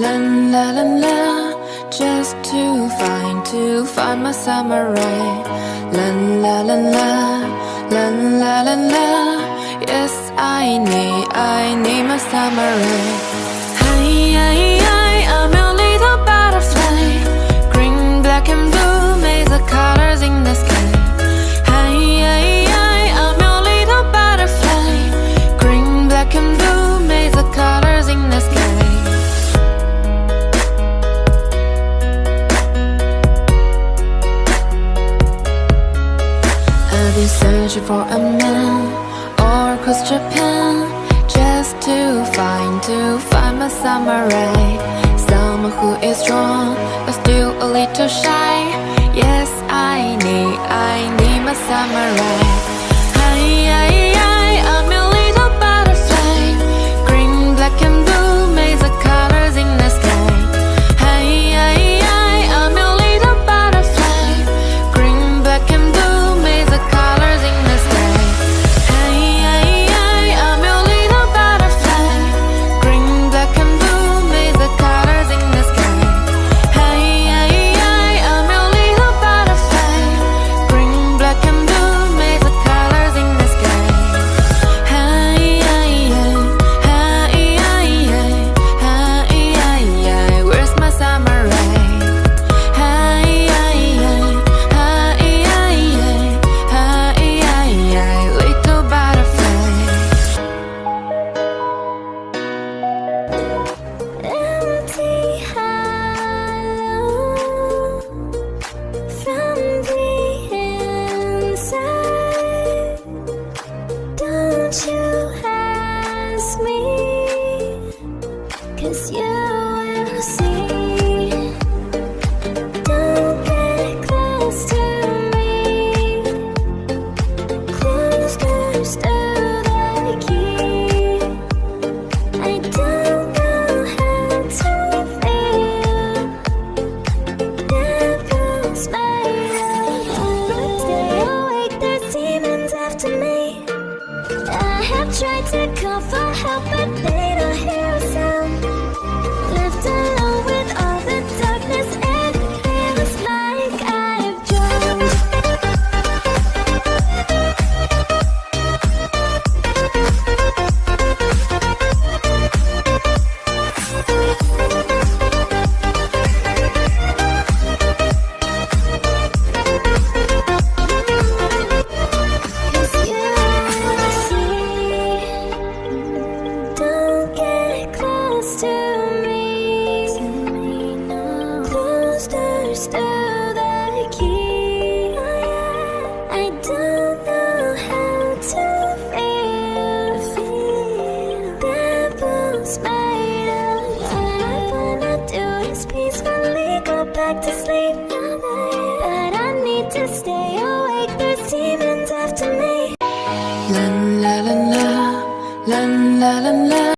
La la la la, just to find my samurai. La la la la, la la la la. Yes, I need my samurai. Hi, I'm a little butterfly. Green, black and blue, make the colors in the sky. Hi, I'm a little butterfly. Green, black and blue, make the colors in the sky. I've been searching for a man all across Japan, just to find my samurai. Someone who is strong but still a little shy. Yes, I need my samurai. Hi, I'm a little butterfly. Green, black and blue, make the colors in the sky. Hi, I'm a little butterfly. Green, black and blue, make the colors in the sky. Hi, I'm a little butterfly. Green, black and blue, make the colors in the sky. Hi, I'm a little butterfly. Green, black and blue, make the colors in the sky. Hi, where's my samurai? Little butterfly. Empty hollow from the inside. Don't you ask me, 'cause you will see. Don't get close to me. Close doors to the key. I don't know how to feel. Devil's made of. Stay awake, there's demons after me. I have tried to call for help, but they don't hear a sound. Left alone with all the darkness, it feels like I've drowned. Don't get close to me. Close doors to the key. I don't know how to feel. Devil's made of. All I wanna do is peacefully go back to sleep. But I need to stay awake. There's demons after me.